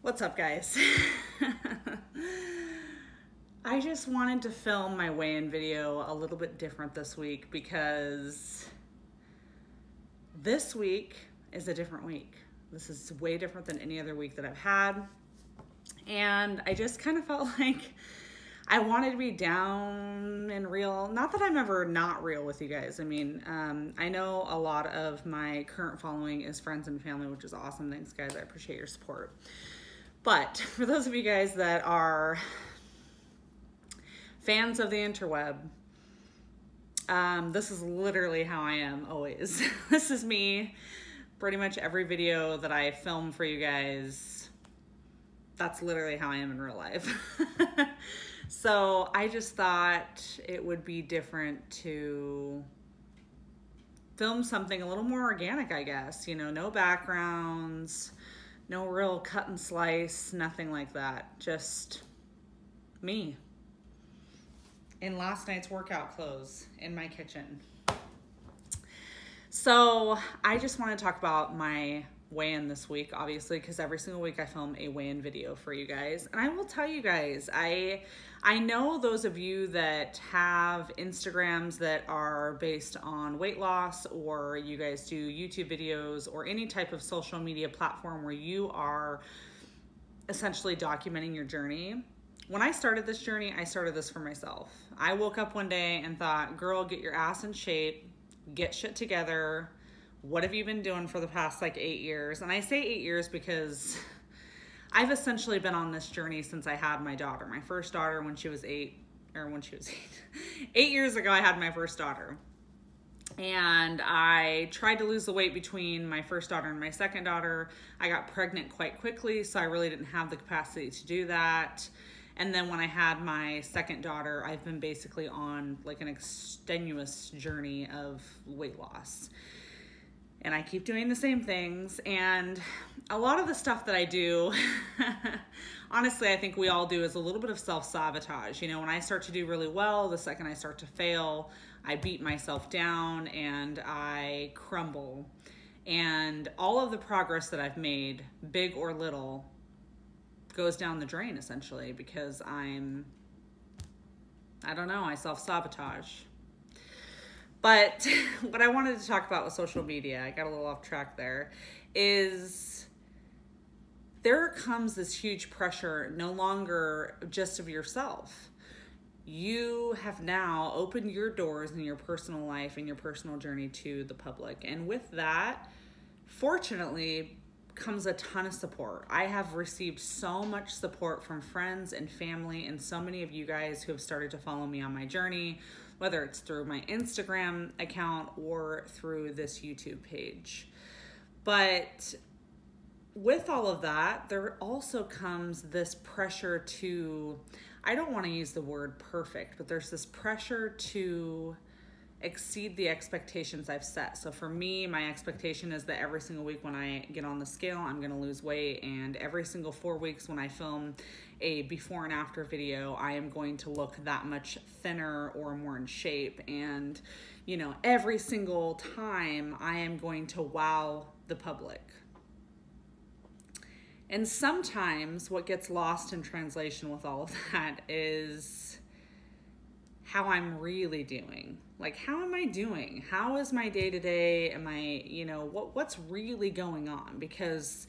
What's up, guys? I just wanted to film my weigh-in video a little bit different this week because this week is a different week. This is way different than any other week that I've had. And I just kind of felt like I wanted to be down and real. Not that I'm ever not real with you guys. I mean, I know a lot of my current following is friends and family, which is awesome. Thanks, guys. I appreciate your support. But for those of you guys that are fans of the interweb, this is literally how I am always. This is me. Pretty much every video that I film for you guys, that's literally how I am in real life. So I just thought it would be different to film something a little more organic, I guess. You know, no backgrounds, no real cut and slice, nothing like that. Just me in last night's workout clothes in my kitchen. So I just want to talk about my weigh-in this week, obviously, because every single week I film a weigh-in video for you guys. And I will tell you guys, I know those of you that have Instagrams that are based on weight loss, or you guys do YouTube videos or any type of social media platform where you are essentially documenting your journey. When I started this journey, I started this for myself. I woke up one day and thought, girl, get your ass in shape, get shit together. What have you been doing for the past like 8 years? And I say 8 years because I've essentially been on this journey since I had my daughter. My first daughter when she was 8 years ago, I had my first daughter. And I tried to lose the weight between my first daughter and my second daughter. I got pregnant quite quickly, so I really didn't have the capacity to do that. And then when I had my second daughter, I've been basically on like an extenuous journey of weight loss. And I keep doing the same things. And a lot of the stuff that I do, honestly, I think we all do, is a little bit of self-sabotage. You know, when I start to do really well, the second I start to fail, I beat myself down and I crumble. And all of the progress that I've made, big or little, goes down the drain essentially because I don't know, I self-sabotage. But what I wanted to talk about with social media, I got a little off track there, is there comes this huge pressure no longer just of yourself. You have now opened your doors in your personal life and your personal journey to the public. And with that, fortunately, comes a ton of support. I have received so much support from friends and family and so many of you guys who have started to follow me on my journey, whether it's through my Instagram account or through this YouTube page. But with all of that, there also comes this pressure to, I don't want to use the word perfect, but there's this pressure to exceed the expectations I've set. So for me, my expectation is that every single week when I get on the scale, I'm going to lose weight. And every single 4 weeks when I film a before and after video, I am going to look that much thinner or more in shape. And, you know, every single time I am going to wow the public. And sometimes what gets lost in translation with all of that is how I'm really doing. Like, how am I doing? How is my day-to-day? Am I, you know, what's really going on? Because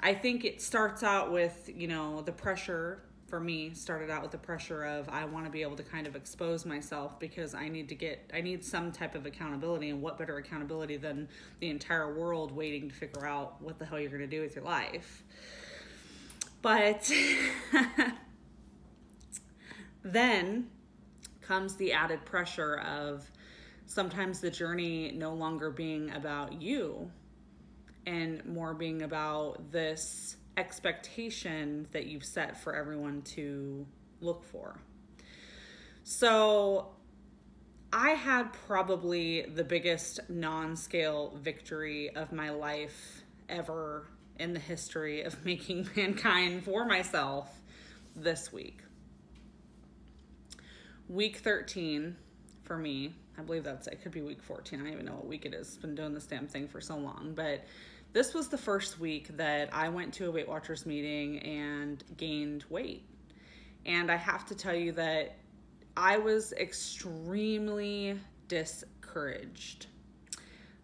I think it starts out with, you know, the pressure, for me, started out with the pressure of I want to be able to kind of expose myself because I need some type of accountability, and what better accountability than the entire world waiting to figure out what the hell you're going to do with your life. But then comes the added pressure of sometimes the journey no longer being about you and more being about this expectation that you've set for everyone to look for. So I had probably the biggest non-scale victory of my life ever in the history of making mankind for myself this week. Week 13 for me, I believe it could be week 14. I don't even know what week it is. Been doing this damn thing for so long, but this was the first week that I went to a Weight Watchers meeting and gained weight. And I have to tell you that I was extremely discouraged.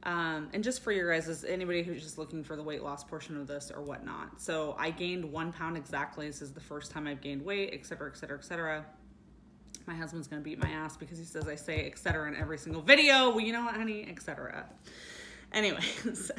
And just for your guys, is anybody who's just looking for the weight loss portion of this or whatnot. So I gained 1 pound exactly. This is the first time I've gained weight, et cetera, et cetera, et cetera. My husband's going to beat my ass because he says I say et cetera in every single video. Well, you know what, honey? Et cetera. Anyways.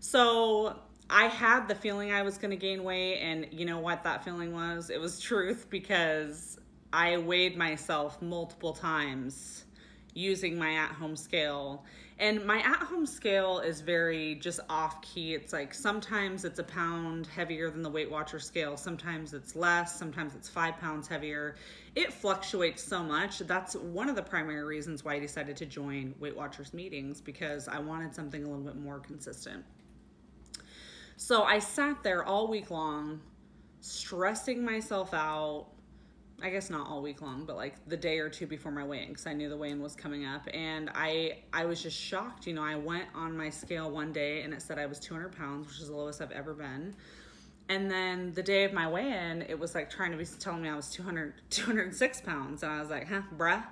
So I had the feeling I was going to gain weight, and you know what that feeling was? It was truth, because I weighed myself multiple times using my at-home scale. And my at-home scale is very just off-key. It's like sometimes it's a pound heavier than the Weight Watchers scale. Sometimes it's less. Sometimes it's 5 pounds heavier. It fluctuates so much. That's one of the primary reasons why I decided to join Weight Watchers meetings, because I wanted something a little bit more consistent. So I sat there all week long, stressing myself out. I guess not all week long, but like the day or two before my weigh-in, because I knew the weigh-in was coming up. And I was just shocked. You know, I went on my scale one day and it said I was 200 pounds, which is the lowest I've ever been. And then the day of my weigh-in, it was like telling me I was 206 pounds. And I was like, huh, bruh?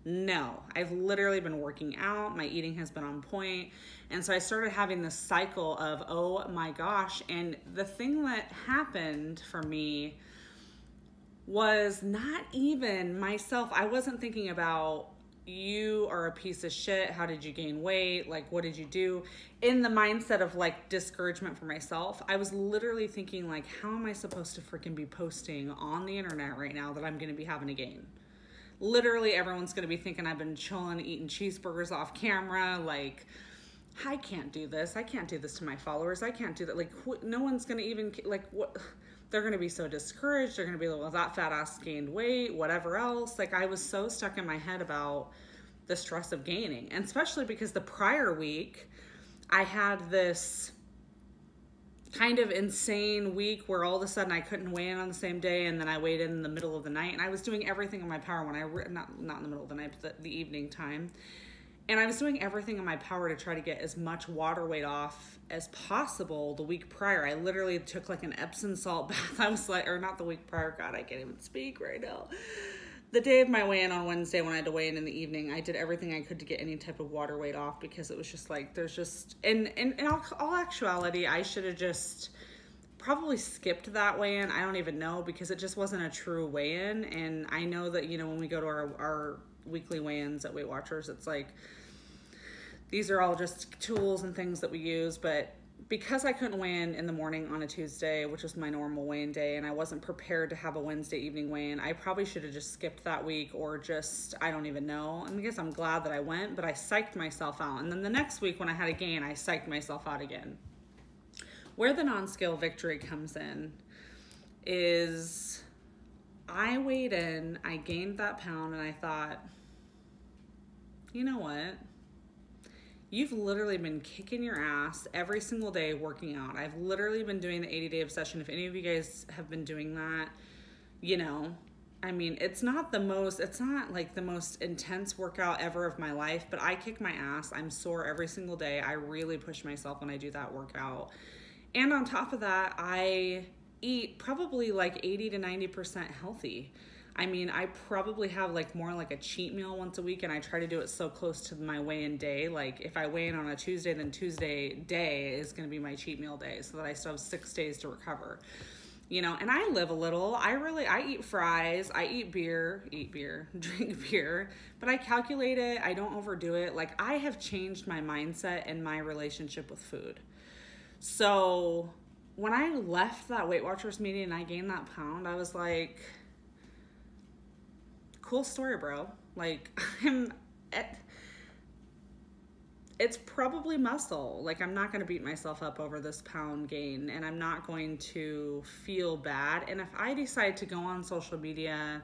No, I've literally been working out. My eating has been on point. And so I started having this cycle of, oh my gosh. And the thing that happened for me was not even myself. I wasn't thinking about, you are a piece of shit. How did you gain weight? Like, what did you do? In the mindset of like discouragement for myself, I was literally thinking like, how am I supposed to freaking be posting on the internet right now that I'm going to be having a gain? Literally everyone's going to be thinking I've been chilling, eating cheeseburgers off camera. Like, I can't do this. I can't do this to my followers. I can't do that. Like, no one's going to even, like, what? They're going to be so discouraged. They're going to be like, well, that fat ass gained weight, whatever else. Like, I was so stuck in my head about the stress of gaining. And especially because the prior week, I had this kind of insane week where all of a sudden I couldn't weigh in on the same day, and then I weighed in the middle of the night, and I was doing everything in my power when not in the middle of the night, but the evening time. And I was doing everything in my power to try to get as much water weight off as possible the week prior. I literally took like an Epsom salt bath. I was like, or not the week prior, God, I can't even speak right now. The day of my weigh-in on Wednesday, when I had to weigh in the evening, I did everything I could to get any type of water weight off, because it was just like, there's just, in all actuality, I should have just probably skipped that weigh-in. I don't even know, because it just wasn't a true weigh-in. And I know that, you know, when we go to our weekly weigh-ins at Weight Watchers, it's like, these are all just tools and things that we use. But because I couldn't weigh in the morning on a Tuesday, which was my normal weigh-in day, and I wasn't prepared to have a Wednesday evening weigh-in, I probably should have just skipped that week, or just, I don't even know. I guess I'm glad that I went, but I psyched myself out. And then the next week when I had a gain, I psyched myself out again. Where the non-scale victory comes in is I weighed in, I gained that pound, and I thought, you know what? You've literally been kicking your ass every single day working out. I've literally been doing the 80-day obsession. If any of you guys have been doing that, you know, I mean, it's not like the most intense workout ever of my life, but I kick my ass. I'm sore every single day. I really push myself when I do that workout. And on top of that, I eat probably like 80 to 90% healthy. I mean, I probably have like more like a cheat meal once a week, and I try to do it so close to my weigh-in day. Like if I weigh in on a Tuesday, then Tuesday day is going to be my cheat meal day, so that I still have 6 days to recover. You know, and I live a little. I eat fries, I eat beer, drink beer, but I calculate it. I don't overdo it. Like, I have changed my mindset and my relationship with food. So when I left that Weight Watchers meeting and I gained that pound, I was like, cool story, bro. Like, it's probably muscle. Like, I'm not going to beat myself up over this pound gain, and I'm not going to feel bad. And if I decide to go on social media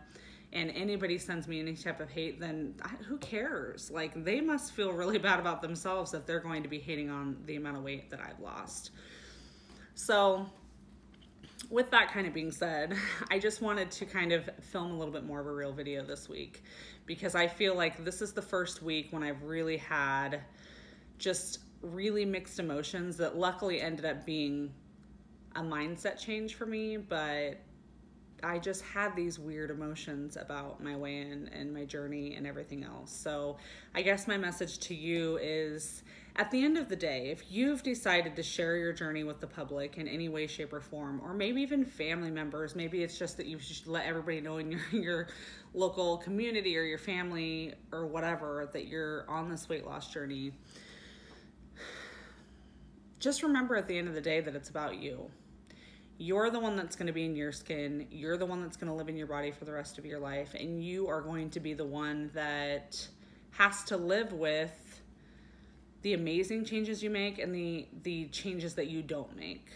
and anybody sends me any type of hate, then who cares? Like, they must feel really bad about themselves if they're going to be hating on the amount of weight that I've lost. So with that kind of being said, I just wanted to kind of film a little bit more of a real video this week, because I feel like this is the first week when I've really had just really mixed emotions that luckily ended up being a mindset change for me, but I just had these weird emotions about my weigh-in and my journey and everything else. So I guess my message to you is, at the end of the day, if you've decided to share your journey with the public in any way, shape, or form, or maybe even family members, maybe it's just that you should let everybody know in your local community or your family or whatever that you're on this weight loss journey, just remember at the end of the day that it's about you. You're the one that's going to be in your skin. You're the one that's going to live in your body for the rest of your life. And you are going to be the one that has to live with the amazing changes you make and the changes that you don't make.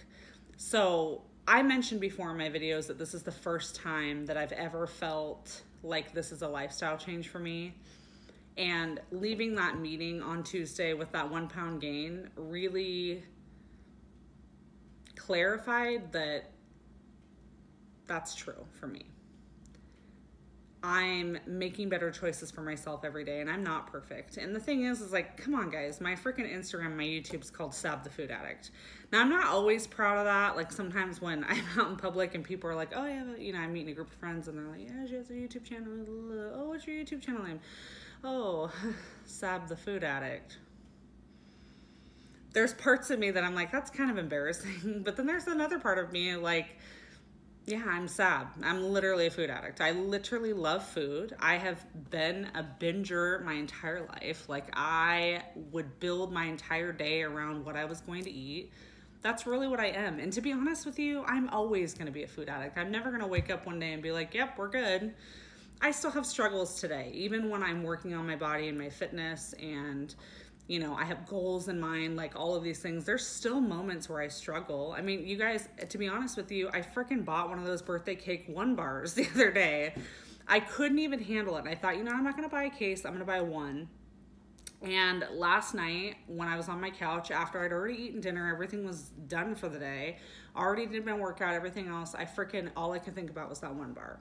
So I mentioned before in my videos that this is the first time that I've ever felt like this is a lifestyle change for me. And leaving that meeting on Tuesday with that 1 pound gain really clarified that that's true for me. I'm making better choices for myself every day, and I'm not perfect. And the thing is like, come on guys, my freaking Instagram, my YouTube's called Sab the Food Addict. Now I'm not always proud of that. Like sometimes when I'm out in public and people are like, oh yeah, you know, I'm meeting a group of friends and they're like, yeah, she has a YouTube channel. Oh, what's your YouTube channel name? Oh, Sab the Food Addict. There's parts of me that I'm like, that's kind of embarrassing. But then there's another part of me like, yeah, I'm Sab. I'm literally a food addict. I literally love food. I have been a binger my entire life. Like I would build my entire day around what I was going to eat. That's really what I am. And to be honest with you, I'm always going to be a food addict. I'm never going to wake up one day and be like, yep, we're good. I still have struggles today, even when I'm working on my body and my fitness and, you know, I have goals in mind, like all of these things. There's still moments where I struggle. I mean, you guys, to be honest with you, I freaking bought one of those birthday cake 1 bars the other day. I couldn't even handle it. And I thought, you know, I'm not going to buy a case. I'm going to buy one. And last night when I was on my couch, after I'd already eaten dinner, everything was done for the day, already did my workout, everything else, all I could think about was that 1 bar.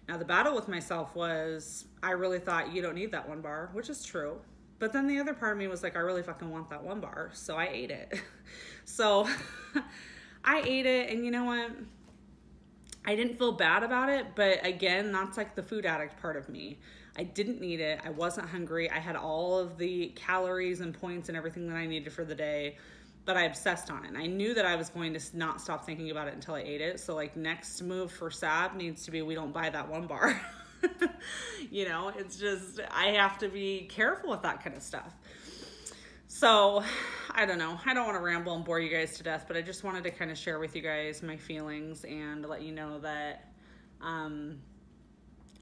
Now the battle with myself was, I really thought you don't need that 1 bar, which is true. But then the other part of me was like, I really fucking want that 1 bar. So I ate it. So I ate it, and you know what? I didn't feel bad about it, but again, that's like the food addict part of me. I didn't need it. I wasn't hungry. I had all of the calories and points and everything that I needed for the day, but I obsessed on it. And I knew that I was going to not stop thinking about it until I ate it. So like next move for Sab needs to be, we don't buy that 1 bar. You know, it's just, I have to be careful with that kind of stuff. So I don't know. I don't want to ramble and bore you guys to death, but I just wanted to kind of share with you guys my feelings and let you know that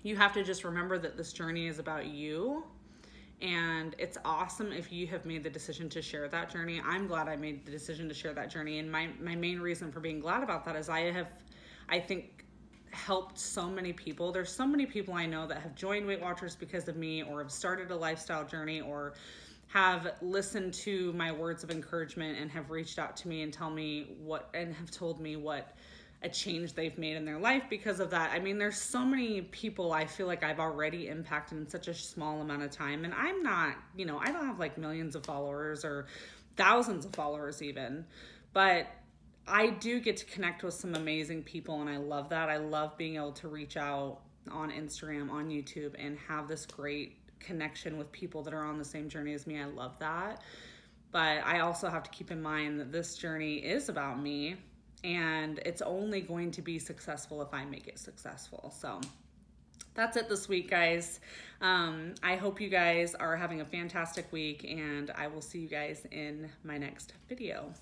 you have to just remember that this journey is about you. And it's awesome if you have made the decision to share that journey. I'm glad I made the decision to share that journey. And my main reason for being glad about that is I think, helped so many people. There's so many people I know that have joined Weight Watchers because of me, or have started a lifestyle journey, or have listened to my words of encouragement and have reached out to me and have told me what a change they've made in their life because of that. I mean, there's so many people I feel like I've already impacted in such a small amount of time. And I'm not, you know, I don't have like millions of followers or thousands of followers even, but I do get to connect with some amazing people, and I love that. I love being able to reach out on Instagram, on YouTube, and have this great connection with people that are on the same journey as me. I love that. But I also have to keep in mind that this journey is about me, and it's only going to be successful if I make it successful. So that's it this week, guys. I hope you guys are having a fantastic week, and I will see you guys in my next video.